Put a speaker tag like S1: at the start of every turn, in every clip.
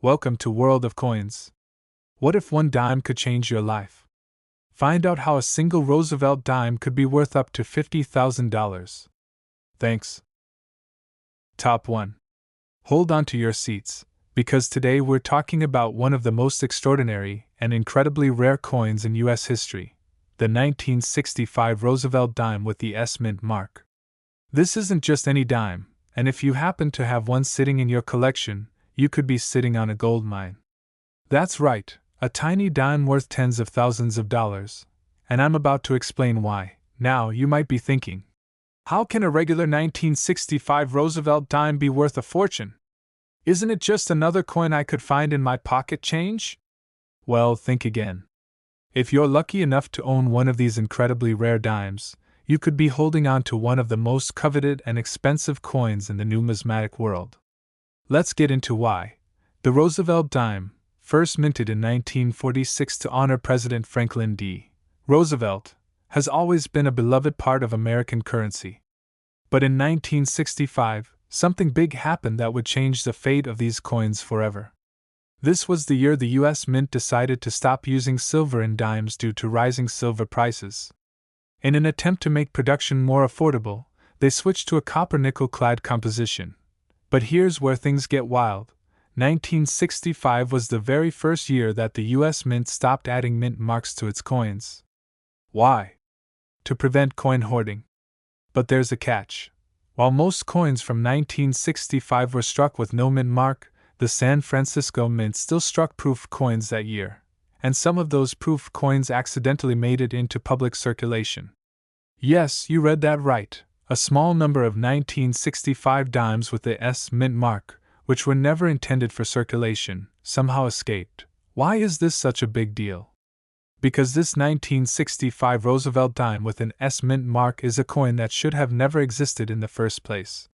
S1: Welcome to World of Coins. What if one dime could change your life? Find out how a single Roosevelt dime could be worth up to $50,000. Thanks. Top 1. Hold on to your seats, because today we're talking about one of the most extraordinary and incredibly rare coins in U.S. history, the 1965 Roosevelt dime with the S Mint mark. This isn't just any dime, and if you happen to have one sitting in your collection, you could be sitting on a gold mine. That's right, a tiny dime worth tens of thousands of dollars, and I'm about to explain why. Now, you might be thinking, how can a regular 1965 Roosevelt dime be worth a fortune? Isn't it just another coin I could find in my pocket change? Well, think again. If you're lucky enough to own one of these incredibly rare dimes, you could be holding on to one of the most coveted and expensive coins in the numismatic world. Let's get into why. The Roosevelt dime, first minted in 1946 to honor President Franklin D. Roosevelt, has always been a beloved part of American currency. But in 1965, something big happened that would change the fate of these coins forever. This was the year the U.S. Mint decided to stop using silver in dimes due to rising silver prices. In an attempt to make production more affordable, they switched to a copper-nickel-clad composition. But here's where things get wild. 1965 was the very first year that the U.S. Mint stopped adding mint marks to its coins. Why? To prevent coin hoarding. But there's a catch. While most coins from 1965 were struck with no mint mark, the San Francisco Mint still struck proof coins that year, and some of those proof coins accidentally made it into public circulation. Yes, you read that right. A small number of 1965 dimes with the S Mint mark, which were never intended for circulation, somehow escaped. Why is this such a big deal? Because this 1965 Roosevelt dime with an S Mint mark is a coin that should have never existed in the first place.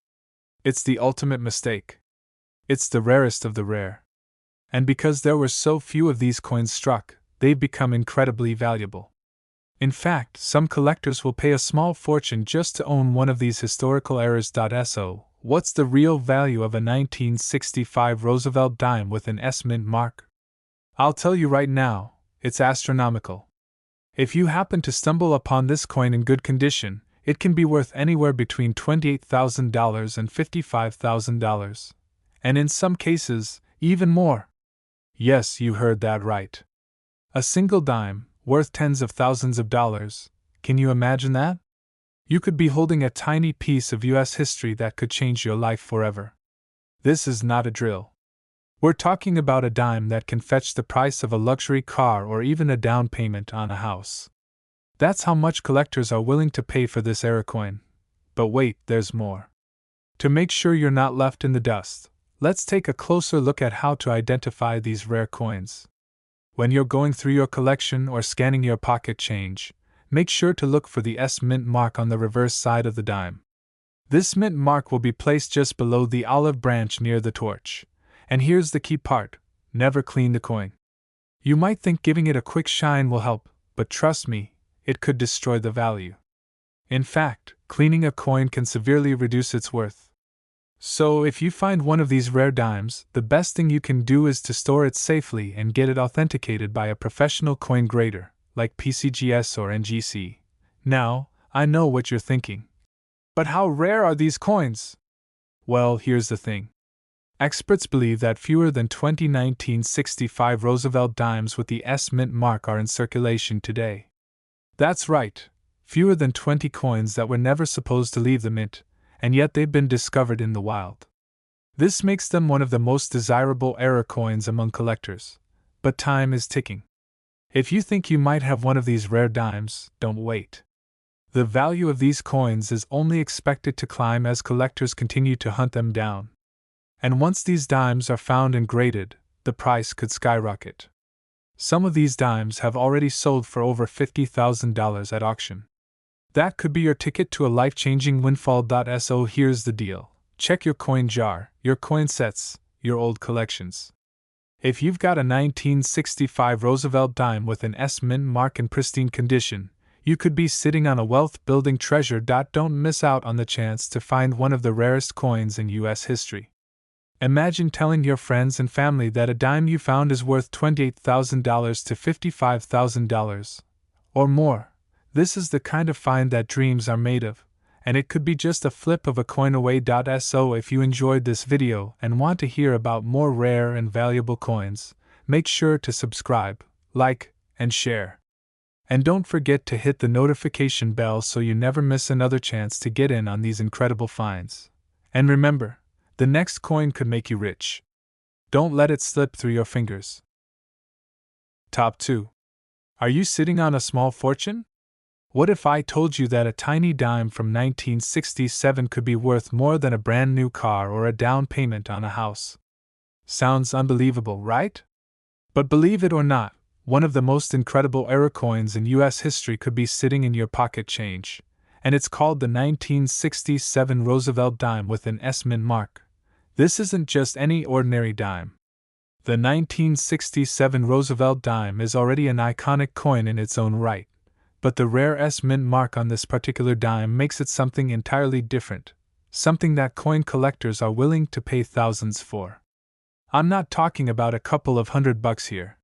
S1: It's the ultimate mistake. It's the rarest of the rare. And because there were so few of these coins struck, they've become incredibly valuable. In fact, some collectors will pay a small fortune just to own one of these historical errors. So, what's the real value of a 1965 Roosevelt dime with an S Mint mark? I'll tell you right now, it's astronomical. If you happen to stumble upon this coin in good condition, it can be worth anywhere between $28,000 and $55,000. And in some cases, even more. Yes, you heard that right. A single dime, worth tens of thousands of dollars. Can you imagine that? You could be holding a tiny piece of U.S. history that could change your life forever. This is not a drill. We're talking about a dime that can fetch the price of a luxury car or even a down payment on a house. That's how much collectors are willing to pay for this era coin. But wait, there's more. To make sure you're not left in the dust, let's take a closer look at how to identify these rare coins. When you're going through your collection or scanning your pocket change, make sure to look for the S Mint mark on the reverse side of the dime. This mint mark will be placed just below the olive branch near the torch. And here's the key part: never clean the coin. You might think giving it a quick shine will help, but trust me, it could destroy the value. In fact, cleaning a coin can severely reduce its worth. So, if you find one of these rare dimes, the best thing you can do is to store it safely and get it authenticated by a professional coin grader, like PCGS or NGC. Now, I know what you're thinking. But how rare are these coins? Well, here's the thing. Experts believe that fewer than 20 1965 Roosevelt dimes with the S Mint mark are in circulation today. That's right, fewer than 20 coins that were never supposed to leave the mint, and yet they've been discovered in the wild. This makes them one of the most desirable era coins among collectors. But time is ticking. If you think you might have one of these rare dimes, don't wait. The value of these coins is only expected to climb as collectors continue to hunt them down. And once these dimes are found and graded, the price could skyrocket. Some of these dimes have already sold for over $50,000 at auction. That could be your ticket to a life-changing windfall. So here's the deal. Check your coin jar, your coin sets, your old collections. If you've got a 1965 Roosevelt dime with an S Mint mark in pristine condition, you could be sitting on a wealth-building treasure. Don't miss out on the chance to find one of the rarest coins in U.S. history. Imagine telling your friends and family that a dime you found is worth $28,000 to $55,000 or more. This is the kind of find that dreams are made of, and it could be just a flip of a coin away. So if you enjoyed this video and want to hear about more rare and valuable coins, make sure to subscribe, like, and share. And don't forget to hit the notification bell so you never miss another chance to get in on these incredible finds. And remember, the next coin could make you rich. Don't let it slip through your fingers. Top 2. Are you sitting on a small fortune? What if I told you that a tiny dime from 1967 could be worth more than a brand new car or a down payment on a house? Sounds unbelievable, right? But believe it or not, one of the most incredible era coins in US history could be sitting in your pocket change, and it's called the 1967 Roosevelt dime with an S mint mark. This isn't just any ordinary dime. The 1967 Roosevelt dime is already an iconic coin in its own right, but the rare S mint mark on this particular dime makes it something entirely different, something that coin collectors are willing to pay thousands for. I'm not talking about a couple of $100 here.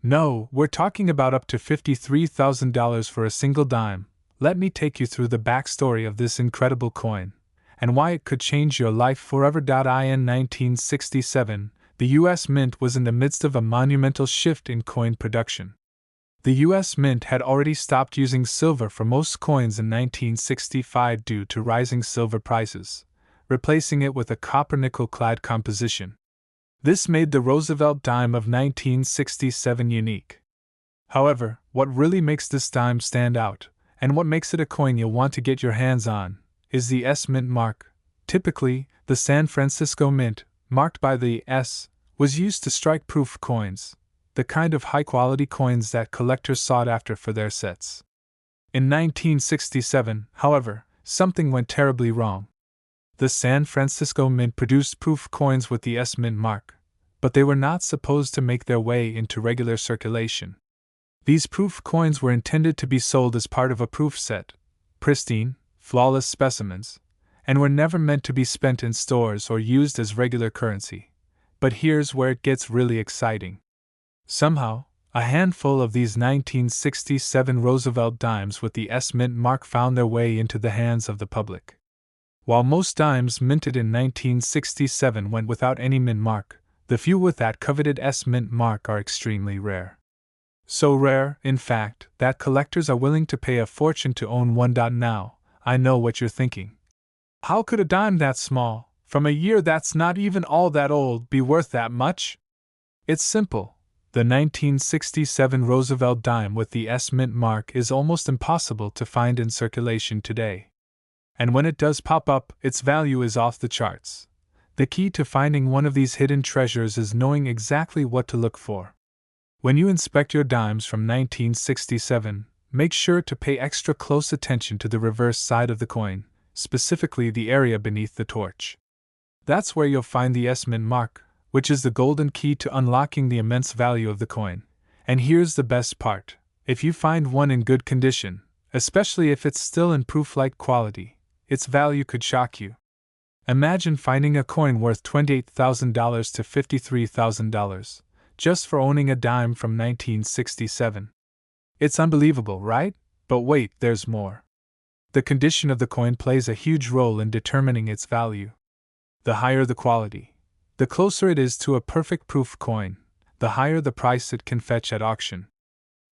S1: No, we're talking about up to $53,000 for a single dime. Let me take you through the backstory of this incredible coin, and why it could change your life forever. In 1967, the U.S. Mint was in the midst of a monumental shift in coin production. The U.S. Mint had already stopped using silver for most coins in 1965 due to rising silver prices, replacing it with a copper-nickel-clad composition. This made the Roosevelt dime of 1967 unique. However, what really makes this dime stand out, and what makes it a coin you'll want to get your hands on, is the S mint mark. Typically, the San Francisco Mint, marked by the S, was used to strike proof coins, the kind of high-quality coins that collectors sought after for their sets. In 1967, however, something went terribly wrong. The San Francisco Mint produced proof coins with the S mint mark, but they were not supposed to make their way into regular circulation. These proof coins were intended to be sold as part of a proof set, pristine, flawless specimens, and were never meant to be spent in stores or used as regular currency. But here's where it gets really exciting. Somehow, a handful of these 1967 Roosevelt dimes with the S mint mark found their way into the hands of the public. While most dimes minted in 1967 went without any mint mark, the few with that coveted S mint mark are extremely rare. So rare, in fact, that collectors are willing to pay a fortune to own one. Now, I know what you're thinking. How could a dime that small, from a year that's not even all that old, be worth that much? It's simple. The 1967 Roosevelt dime with the S mint mark is almost impossible to find in circulation today. And when it does pop up, its value is off the charts. The key to finding one of these hidden treasures is knowing exactly what to look for. When you inspect your dimes from 1967, make sure to pay extra close attention to the reverse side of the coin, specifically the area beneath the torch. That's where you'll find the S mint mark, which is the golden key to unlocking the immense value of the coin. And here's the best part: if you find one in good condition, especially if it's still in proof-like quality, its value could shock you. Imagine finding a coin worth $28,000 to $53,000, just for owning a dime from 1967. It's unbelievable, right? But wait, there's more. The condition of the coin plays a huge role in determining its value. The higher the quality, the closer it is to a perfect proof coin, the higher the price it can fetch at auction.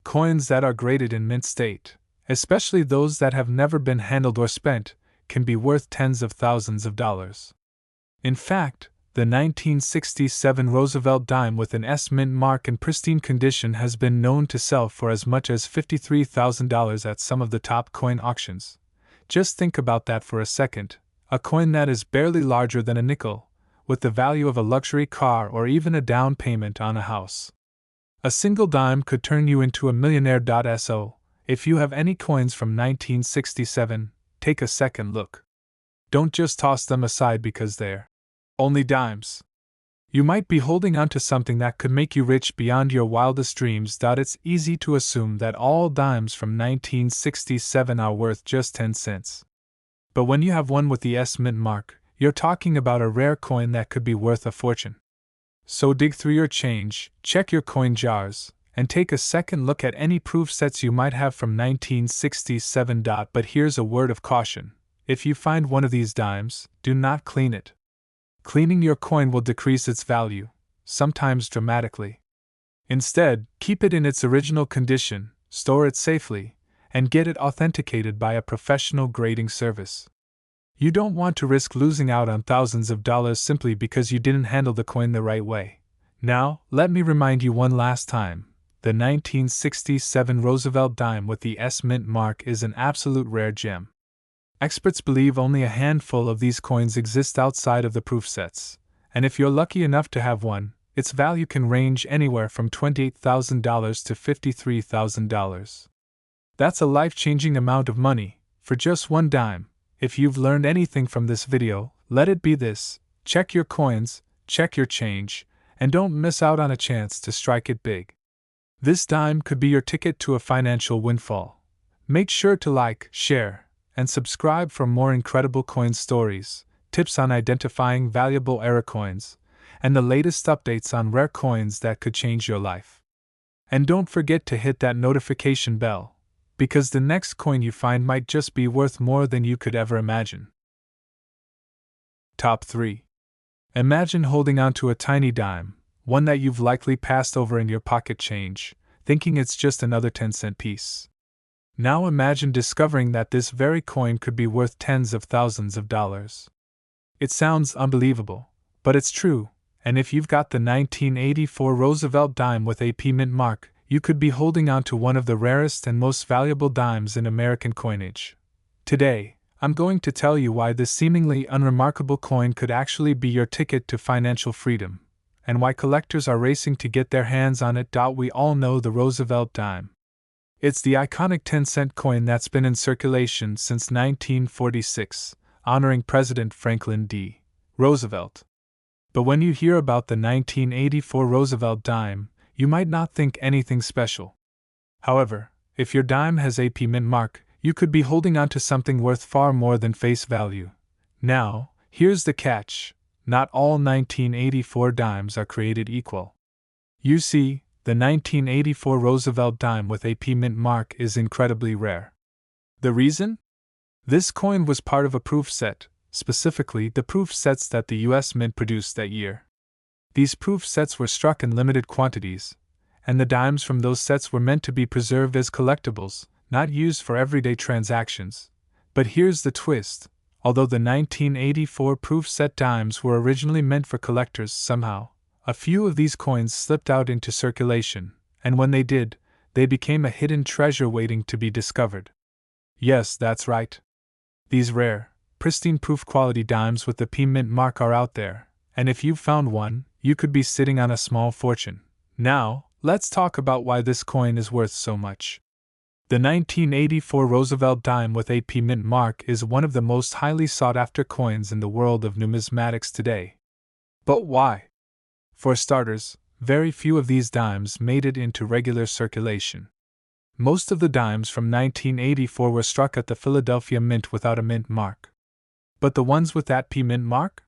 S1: Coins that are graded in mint state, especially those that have never been handled or spent, can be worth tens of thousands of dollars. In fact, the 1967 Roosevelt dime with an S mint mark in pristine condition has been known to sell for as much as $53,000 at some of the top coin auctions. Just think about that for a second: a coin that is barely larger than a nickel, with the value of a luxury car or even a down payment on a house. A single dime could turn you into a millionaire. So, if you have any coins from 1967, take a second look. Don't just toss them aside because they're only dimes. You might be holding on to something that could make you rich beyond your wildest dreams. It's easy to assume that all dimes from 1967 are worth just 10 cents. But when you have one with the S mint mark, you're talking about a rare coin that could be worth a fortune. So dig through your change, check your coin jars, and take a second look at any proof sets you might have from 1967. But here's a word of caution: if you find one of these dimes, do not clean it. Cleaning your coin will decrease its value, sometimes dramatically. Instead, keep it in its original condition, store it safely, and get it authenticated by a professional grading service. You don't want to risk losing out on thousands of dollars simply because you didn't handle the coin the right way. Now, let me remind you one last time: the 1967 Roosevelt dime with the S mint mark is an absolute rare gem. Experts believe only a handful of these coins exist outside of the proof sets, and if you're lucky enough to have one, its value can range anywhere from $28,000 to $53,000. That's a life-changing amount of money for just one dime. If you've learned anything from this video, let it be this: check your coins, check your change, and don't miss out on a chance to strike it big. This dime could be your ticket to a financial windfall. Make sure to like, share, and subscribe for more incredible coin stories, tips on identifying valuable era coins, and the latest updates on rare coins that could change your life. And don't forget to hit that notification bell, because the next coin you find might just be worth more than you could ever imagine. Top 3. Imagine holding onto a tiny dime, one that you've likely passed over in your pocket change, thinking it's just another 10-cent piece. Now imagine discovering that this very coin could be worth tens of thousands of dollars. It sounds unbelievable, but it's true, and if you've got the 1984 Roosevelt dime with AP mint mark, you could be holding on to one of the rarest and most valuable dimes in American coinage. Today, I'm going to tell you why this seemingly unremarkable coin could actually be your ticket to financial freedom, and why collectors are racing to get their hands on it. We all know the Roosevelt dime. It's the iconic 10-cent coin that's been in circulation since 1946, honoring President Franklin D. Roosevelt. But when you hear about the 1984 Roosevelt dime, you might not think anything special. However, if your dime has AP mint mark, you could be holding on to something worth far more than face value. Now, here's the catch: not all 1984 dimes are created equal. You see, the 1984 Roosevelt dime with AP mint mark is incredibly rare. The reason? This coin was part of a proof set, specifically the proof sets that the U.S. Mint produced that year. These proof sets were struck in limited quantities, and the dimes from those sets were meant to be preserved as collectibles, not used for everyday transactions. But here's the twist: although the 1984 proof set dimes were originally meant for collectors, somehow a few of these coins slipped out into circulation, and when they did, they became a hidden treasure waiting to be discovered. Yes, that's right. These rare, pristine proof quality dimes with the P mint mark are out there, and if you've found one, you could be sitting on a small fortune. Now, let's talk about why this coin is worth so much. The 1984 Roosevelt dime with AP mint mark is one of the most highly sought after coins in the world of numismatics today. But why? For starters, very few of these dimes made it into regular circulation. Most of the dimes from 1984 were struck at the Philadelphia Mint without a mint mark. But the ones with that P mint mark?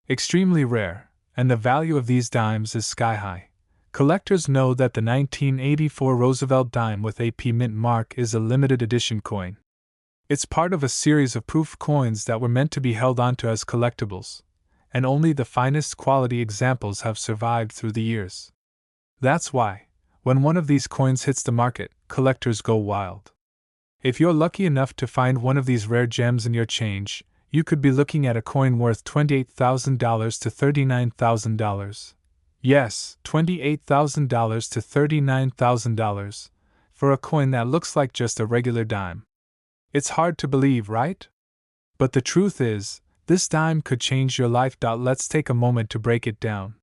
S1: Extremely rare, and the value of these dimes is sky high. Collectors know that the 1984 Roosevelt dime with AP mint mark is a limited edition coin. It's part of a series of proof coins that were meant to be held onto as collectibles, and only the finest quality examples have survived through the years. That's why, when one of these coins hits the market, collectors go wild. If you're lucky enough to find one of these rare gems in your change, you could be looking at a coin worth $28,000 to $39,000. Yes, $28,000 to $39,000 for a coin that looks like just a regular dime. It's hard to believe, right? But the truth is, this dime could change your life. Let's take a moment to break it down.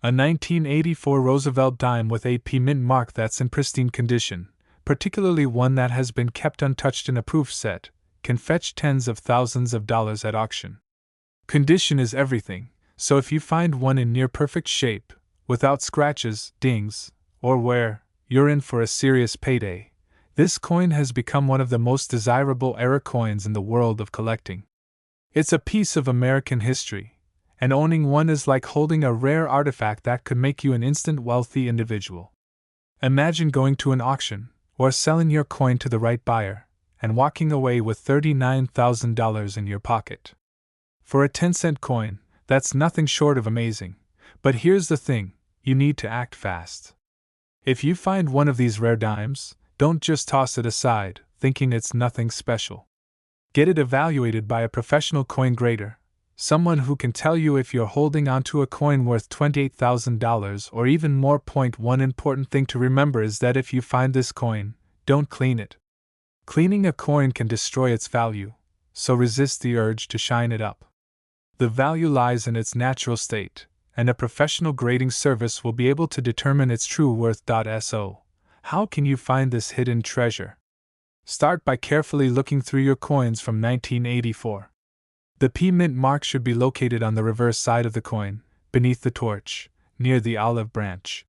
S1: A 1984 Roosevelt dime with AP mint mark that's in pristine condition, particularly one that has been kept untouched in a proof set, can fetch tens of thousands of dollars at auction. Condition is everything, so if you find one in near perfect shape, without scratches, dings, or wear, you're in for a serious payday. This coin has become one of the most desirable era coins in the world of collecting. It's a piece of American history, and owning one is like holding a rare artifact that could make you an instant wealthy individual. Imagine going to an auction, or selling your coin to the right buyer, and walking away with $39,000 in your pocket. For a 10-cent coin, that's nothing short of amazing. But here's the thing, you need to act fast. If you find one of these rare dimes, don't just toss it aside, thinking it's nothing special. Get it evaluated by a professional coin grader, someone who can tell you if you're holding onto a coin worth $28,000 or even more. One important thing to remember is that if you find this coin, don't clean it. Cleaning a coin can destroy its value, so resist the urge to shine it up. The value lies in its natural state, and a professional grading service will be able to determine its true worth. So, how can you find this hidden treasure? Start by carefully looking through your coins from 1984. The P mint mark should be located on the reverse side of the coin, beneath the torch, near the olive branch.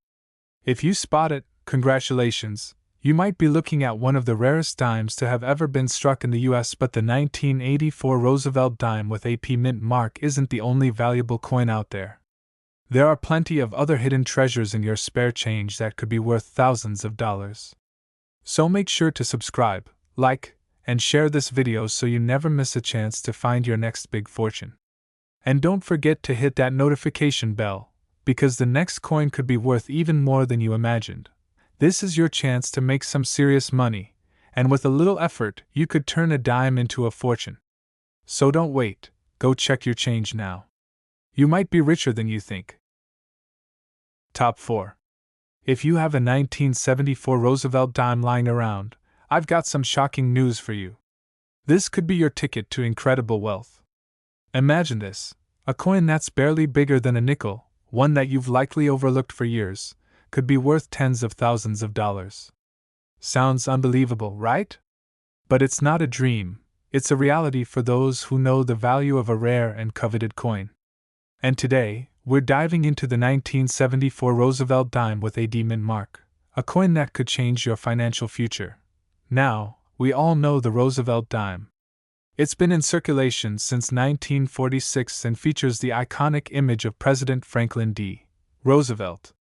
S1: If you spot it, congratulations, you might be looking at one of the rarest dimes to have ever been struck in the US. But the 1984 Roosevelt dime with a P mint mark isn't the only valuable coin out there. There are plenty of other hidden treasures in your spare change that could be worth thousands of dollars. So make sure to subscribe, like, and share this video so you never miss a chance to find your next big fortune. And don't forget to hit that notification bell, because the next coin could be worth even more than you imagined. This is your chance to make some serious money, and with a little effort, you could turn a dime into a fortune. So don't wait, go check your change now. You might be richer than you think. Top 4. If you have a 1974 Roosevelt dime lying around, I've got some shocking news for you. This could be your ticket to incredible wealth. Imagine this, a coin that's barely bigger than a nickel, one that you've likely overlooked for years, could be worth tens of thousands of dollars. Sounds unbelievable, right? But it's not a dream, it's a reality for those who know the value of a rare and coveted coin. And today, we're diving into the 1974 Roosevelt dime with a D mint mark, a coin that could change your financial future. Now, we all know the Roosevelt dime. It's been in circulation since 1946 and features the iconic image of President Franklin D. Roosevelt.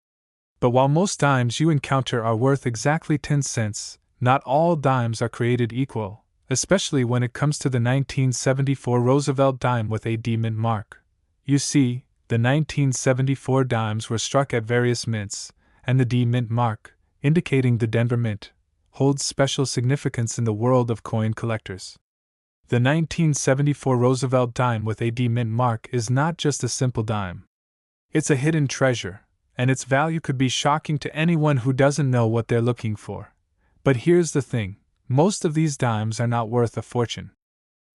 S1: But while most dimes you encounter are worth exactly 10 cents, not all dimes are created equal, especially when it comes to the 1974 Roosevelt dime with a D mint mark. You see, the 1974 dimes were struck at various mints, and the D mint mark, indicating the Denver Mint, holds special significance in the world of coin collectors. The 1974 Roosevelt dime with a D mint mark is not just a simple dime. It's a hidden treasure, and its value could be shocking to anyone who doesn't know what they're looking for. But here's the thing, most of these dimes are not worth a fortune.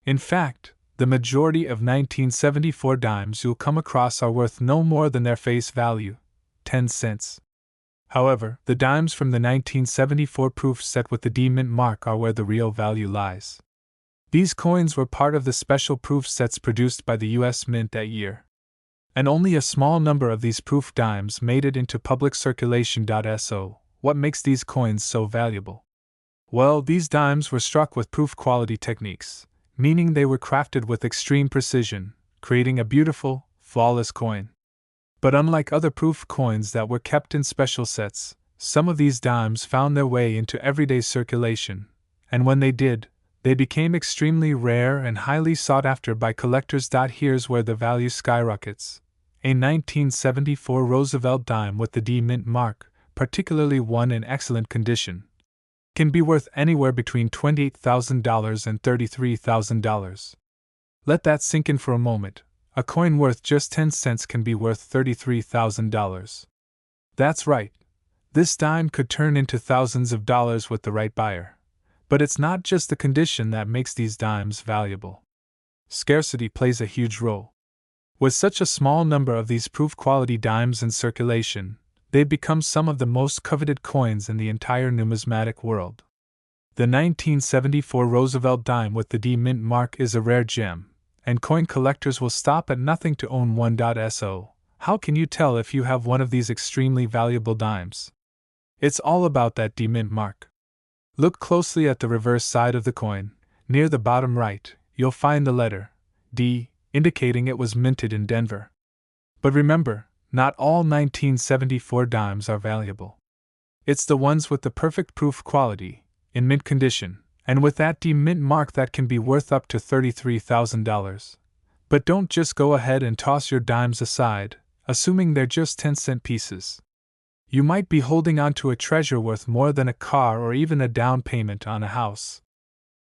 S1: In fact, the majority of 1974 dimes you'll come across are worth no more than their face value, 10 cents. However, the dimes from the 1974 proof set with the D mint mark are where the real value lies. These coins were part of the special proof sets produced by the US Mint that year. And only a small number of these proof dimes made it into public circulation. So, what makes these coins so valuable? Well, these dimes were struck with proof quality techniques, meaning they were crafted with extreme precision, creating a beautiful, flawless coin. But unlike other proof coins that were kept in special sets, some of these dimes found their way into everyday circulation, and when they did, they became extremely rare and highly sought after by collectors. Here's where the value skyrockets. A 1974 Roosevelt dime with the D mint mark, particularly one in excellent condition, can be worth anywhere between $28,000 and $33,000. Let that sink in for a moment. A coin worth just 10 cents can be worth $33,000. That's right. This dime could turn into thousands of dollars with the right buyer. But it's not just the condition that makes these dimes valuable. Scarcity plays a huge role. With such a small number of these proof quality dimes in circulation, they've become some of the most coveted coins in the entire numismatic world. The 1974 Roosevelt dime with the D mint mark is a rare gem, and coin collectors will stop at nothing to own one. So, how can you tell if you have one of these extremely valuable dimes? It's all about that D mint mark. Look closely at the reverse side of the coin. Near the bottom right, you'll find the letter D, indicating it was minted in Denver. But remember, not all 1974 dimes are valuable. It's the ones with the perfect proof quality, in mint condition, and with that D mint mark that can be worth up to $33,000. But don't just go ahead and toss your dimes aside, assuming they're just 10-cent pieces. You might be holding on to a treasure worth more than a car or even a down payment on a house.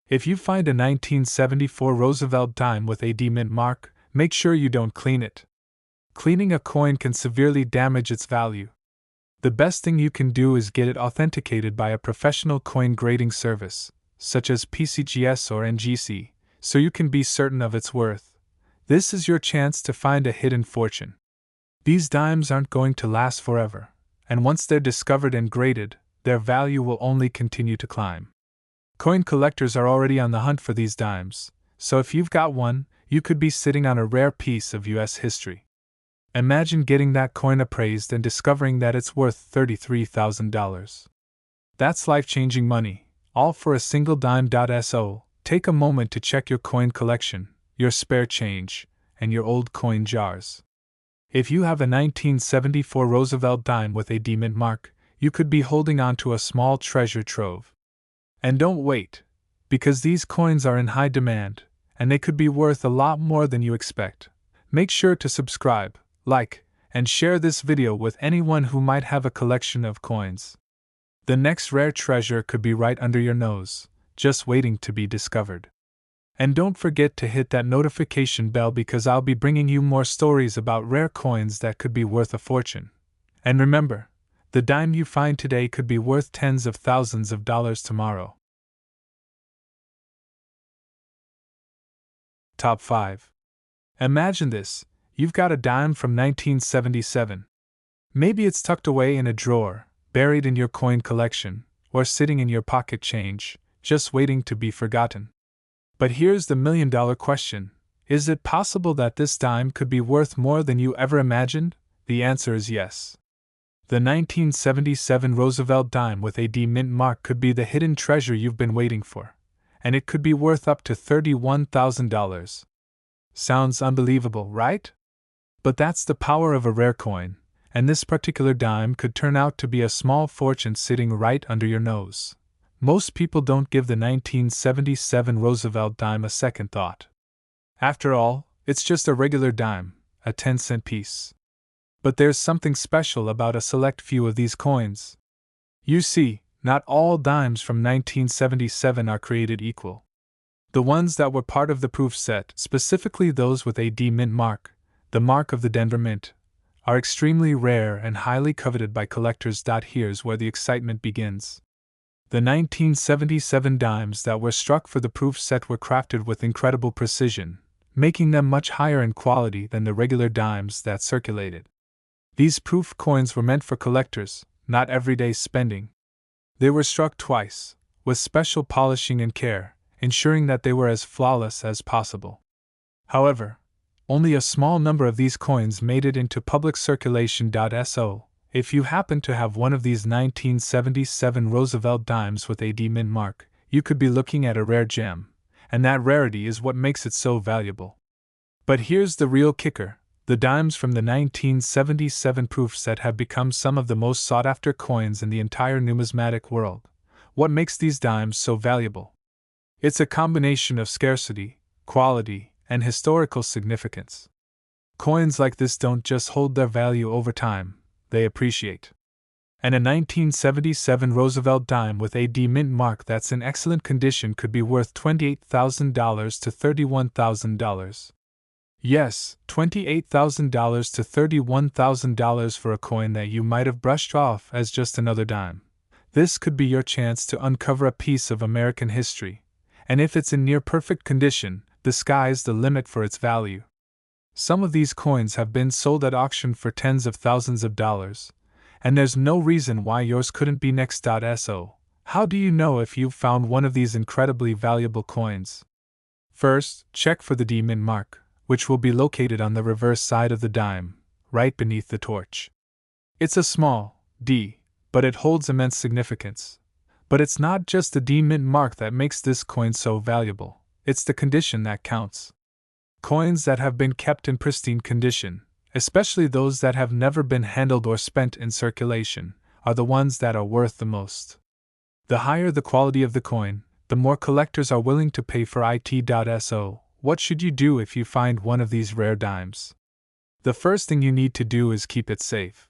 S1: If you find a 1974 Roosevelt dime with a D mint mark, make sure you don't clean it. Cleaning a coin can severely damage its value. The best thing you can do is get it authenticated by a professional coin grading service, such as PCGS or NGC, so you can be certain of its worth. This is your chance to find a hidden fortune. These dimes aren't going to last forever, and once they're discovered and graded, their value will only continue to climb. Coin collectors are already on the hunt for these dimes, so if you've got one, you could be sitting on a rare piece of U.S. history. Imagine getting that coin appraised and discovering that it's worth $33,000. That's life-changing money, all for a single dime. So, take a moment to check your coin collection, your spare change, and your old coin jars. If you have a 1974 Roosevelt dime with a D mint mark, you could be holding on to a small treasure trove. And don't wait, because these coins are in high demand, and they could be worth a lot more than you expect. Make sure to subscribe, like, and share this video with anyone who might have a collection of coins. The next rare treasure could be right under your nose, just waiting to be discovered. And don't forget to hit that notification bell because I'll be bringing you more stories about rare coins that could be worth a fortune. And remember, the dime you find today could be worth tens of thousands of dollars tomorrow. Top 5. Imagine this, you've got a dime from 1977. Maybe it's tucked away in a drawer, buried in your coin collection, or sitting in your pocket change, just waiting to be forgotten. But here's the million-dollar question. Is it possible that this dime could be worth more than you ever imagined? The answer is yes. The 1977 Roosevelt dime with a D mint mark could be the hidden treasure you've been waiting for, and it could be worth up to $31,000. Sounds unbelievable, right? But that's the power of a rare coin, and this particular dime could turn out to be a small fortune sitting right under your nose. Most people don't give the 1977 Roosevelt dime a second thought. After all, it's just a regular dime, a 10-cent piece. But there's something special about a select few of these coins. You see, not all dimes from 1977 are created equal. The ones that were part of the proof set, specifically those with a D mint mark, the mark of the Denver Mint, are extremely rare and highly coveted by collectors. Here's where the excitement begins. The 1977 dimes that were struck for the proof set were crafted with incredible precision, making them much higher in quality than the regular dimes that circulated. These proof coins were meant for collectors, not everyday spending. They were struck twice, with special polishing and care, ensuring that they were as flawless as possible. However, only a small number of these coins made it into public circulation. So, if you happen to have one of these 1977 Roosevelt dimes with a D mint mark, you could be looking at a rare gem, and that rarity is what makes it so valuable. But here's the real kicker. The dimes from the 1977 proof set have become some of the most sought-after coins in the entire numismatic world. What makes these dimes so valuable? It's a combination of scarcity, quality, and historical significance. Coins like this don't just hold their value over time, they appreciate. And a 1977 Roosevelt dime with a D mint mark that's in excellent condition could be worth $28,000 to $31,000. Yes, $28,000 to $31,000 for a coin that you might have brushed off as just another dime. This could be your chance to uncover a piece of American history, and if it's in near-perfect condition, the sky's the limit for its value. Some of these coins have been sold at auction for tens of thousands of dollars, and there's no reason why yours couldn't be next. So, how do you know if you've found one of these incredibly valuable coins? First, check for the D mint mark, which will be located on the reverse side of the dime, right beneath the torch. It's a small D, but it holds immense significance. But it's not just the D mint mark that makes this coin so valuable, it's the condition that counts. Coins that have been kept in pristine condition, especially those that have never been handled or spent in circulation, are the ones that are worth the most. The higher the quality of the coin, the more collectors are willing to pay for it. So, what should you do if you find one of these rare dimes? The first thing you need to do is keep it safe.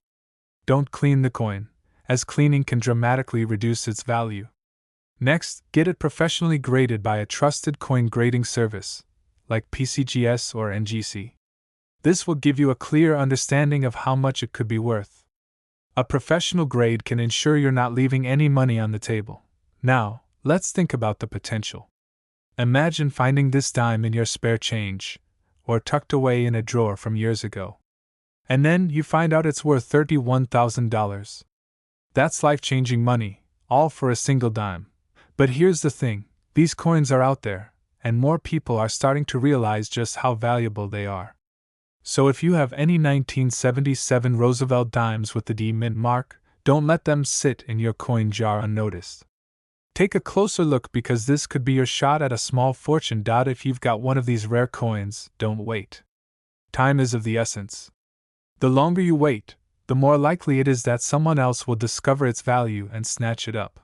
S1: Don't clean the coin, as cleaning can dramatically reduce its value. Next, get it professionally graded by a trusted coin grading service, like PCGS or NGC. This will give you a clear understanding of how much it could be worth. A professional grade can ensure you're not leaving any money on the table. Now, let's think about the potential. Imagine finding this dime in your spare change, or tucked away in a drawer from years ago. And then you find out it's worth $31,000. That's life-changing money, all for a single dime. But here's the thing, these coins are out there, and more people are starting to realize just how valuable they are. So if you have any 1977 Roosevelt dimes with the D mint mark, don't let them sit in your coin jar unnoticed. Take a closer look because this could be your shot at a small fortune. If you've got one of these rare coins, don't wait. Time is of the essence. The longer you wait, the more likely it is that someone else will discover its value and snatch it up.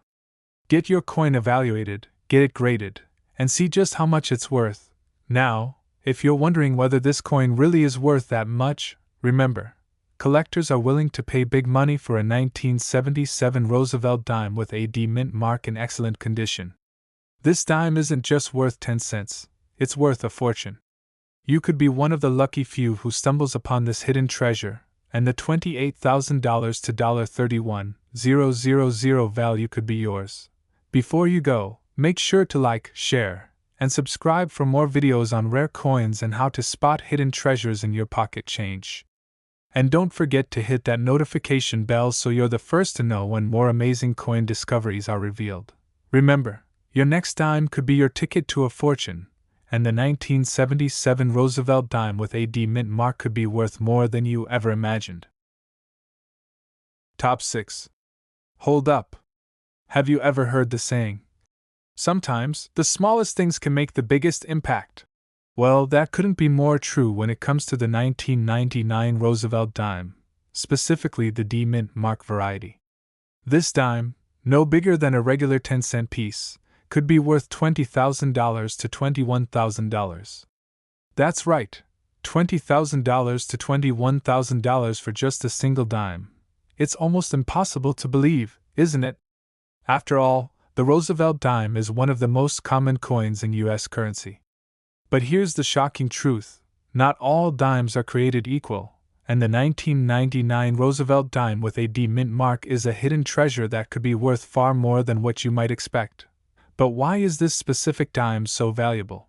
S1: Get your coin evaluated, get it graded, and see just how much it's worth. Now, if you're wondering whether this coin really is worth that much, remember, collectors are willing to pay big money for a 1977 Roosevelt dime with a D mint mark in excellent condition. This dime isn't just worth 10 cents, it's worth a fortune. You could be one of the lucky few who stumbles upon this hidden treasure, and the $28,000 to $31,000 value could be yours. Before you go, make sure to like, share, and subscribe for more videos on rare coins and how to spot hidden treasures in your pocket change. And don't forget to hit that notification bell so you're the first to know when more amazing coin discoveries are revealed. Remember, your next dime could be your ticket to a fortune, and the 1977 Roosevelt dime with a D mint mark could be worth more than you ever imagined. Top 6. Hold up. Have you ever heard the saying, sometimes the smallest things can make the biggest impact? Well, that couldn't be more true when it comes to the 1999 Roosevelt dime, specifically the D mint mark variety. This dime, no bigger than a regular 10-cent piece, could be worth $20,000 to $21,000. That's right, $20,000 to $21,000 for just a single dime. It's almost impossible to believe, isn't it? After all, the Roosevelt dime is one of the most common coins in U.S. currency. But here's the shocking truth, not all dimes are created equal, and the 1999 Roosevelt dime with a D mint mark is a hidden treasure that could be worth far more than what you might expect. But why is this specific dime so valuable?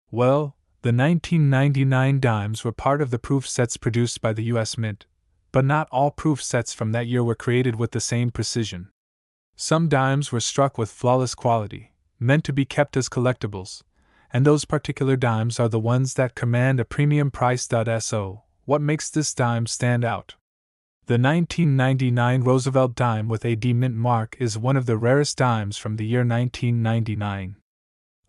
S1: Well, the 1999 dimes were part of the proof sets produced by the U.S. Mint, but not all proof sets from that year were created with the same precision. Some dimes were struck with flawless quality, meant to be kept as collectibles, and those particular dimes are the ones that command a premium price. So, what makes this dime stand out? The 1999 Roosevelt dime with a D mint mark is one of the rarest dimes from the year 1999.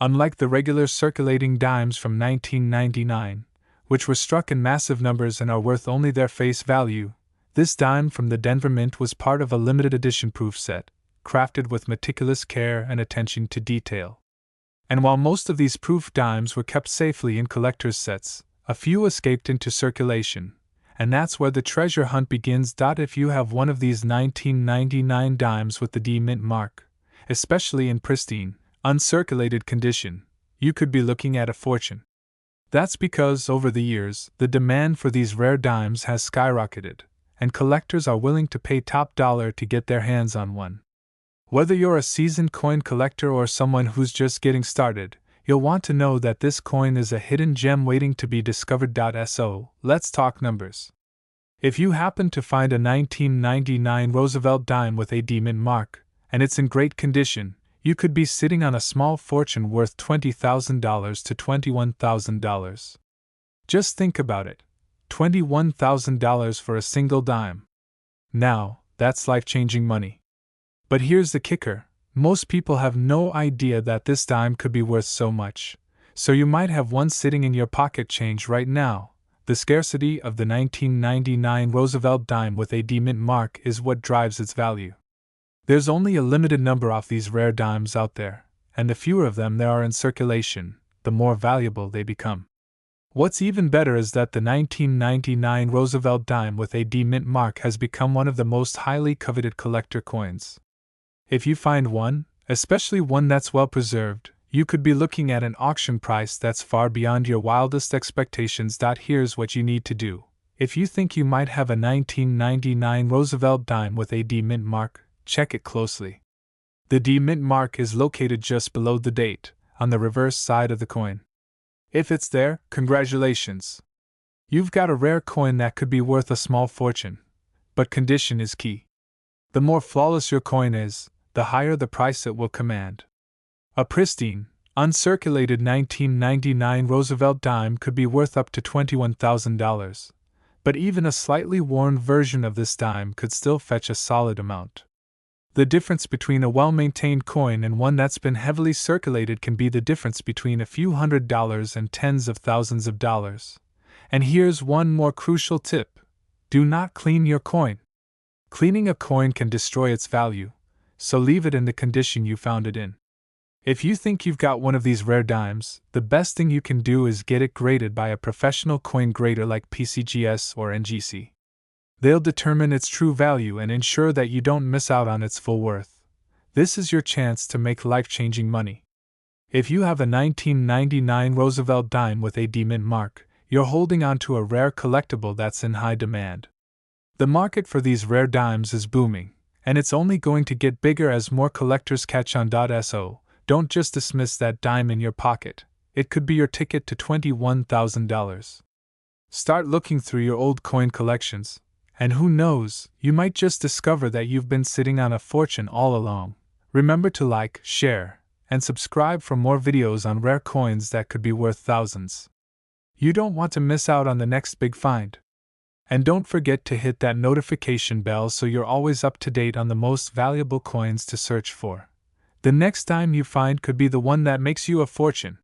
S1: Unlike the regular circulating dimes from 1999, which were struck in massive numbers and are worth only their face value, this dime from the Denver Mint was part of a limited edition proof set, crafted with meticulous care and attention to detail. And while most of these proof dimes were kept safely in collector's sets, a few escaped into circulation, and that's where the treasure hunt begins. If you have one of these 1999 dimes with the D mint mark, especially in pristine, uncirculated condition, you could be looking at a fortune. That's because, over the years, the demand for these rare dimes has skyrocketed, and collectors are willing to pay top dollar to get their hands on one. Whether you're a seasoned coin collector or someone who's just getting started, you'll want to know that this coin is a hidden gem waiting to be discovered. So, let's talk numbers. If you happen to find a 1999 Roosevelt dime with a D mint mark, and it's in great condition, you could be sitting on a small fortune worth $20,000 to $21,000. Just think about it, $21,000 for a single dime. Now, that's life-changing money. But here's the kicker, most people have no idea that this dime could be worth so much, So you might have one sitting in your pocket change right now. The scarcity of the 1999 Roosevelt dime with a D mint mark is what drives its value. There's only a limited number of these rare dimes out there, and the fewer of them there are in circulation, the more valuable they become. What's even better is that the 1999 Roosevelt dime with a D mint mark has become one of the most highly coveted collector coins. If you find one, especially one that's well preserved, you could be looking at an auction price that's far beyond your wildest expectations. Here's what you need to do. If you think you might have a 1999 Roosevelt dime with a D mint mark, check it closely. The D mint mark is located just below the date, on the reverse side of the coin. If it's there, congratulations! You've got a rare coin that could be worth a small fortune. But condition is key. The more flawless your coin is, the higher the price it will command. A pristine, uncirculated 1999 Roosevelt dime could be worth up to $21,000, but even a slightly worn version of this dime could still fetch a solid amount. The difference between a well-maintained coin and one that's been heavily circulated can be the difference between a few $100s and tens of thousands of dollars. And here's one more crucial tip: do not clean your coin. Cleaning a coin can destroy its value, so leave it in the condition you found it in. If you think you've got one of these rare dimes, the best thing you can do is get it graded by a professional coin grader like PCGS or NGC. They'll determine its true value and ensure that you don't miss out on its full worth. This is your chance to make life-changing money. If you have a 1999 Roosevelt dime with a D mint mark, you're holding on to a rare collectible that's in high demand. The market for these rare dimes is booming, and it's only going to get bigger as more collectors catch on. So, don't just dismiss that dime in your pocket. It could be your ticket to $21,000. Start looking through your old coin collections, and who knows, you might just discover that you've been sitting on a fortune all along. Remember to like, share, and subscribe for more videos on rare coins that could be worth thousands. You don't want to miss out on the next big find. And don't forget to hit that notification bell so you're always up to date on the most valuable coins to search for. The next dime you find could be the one that makes you a fortune.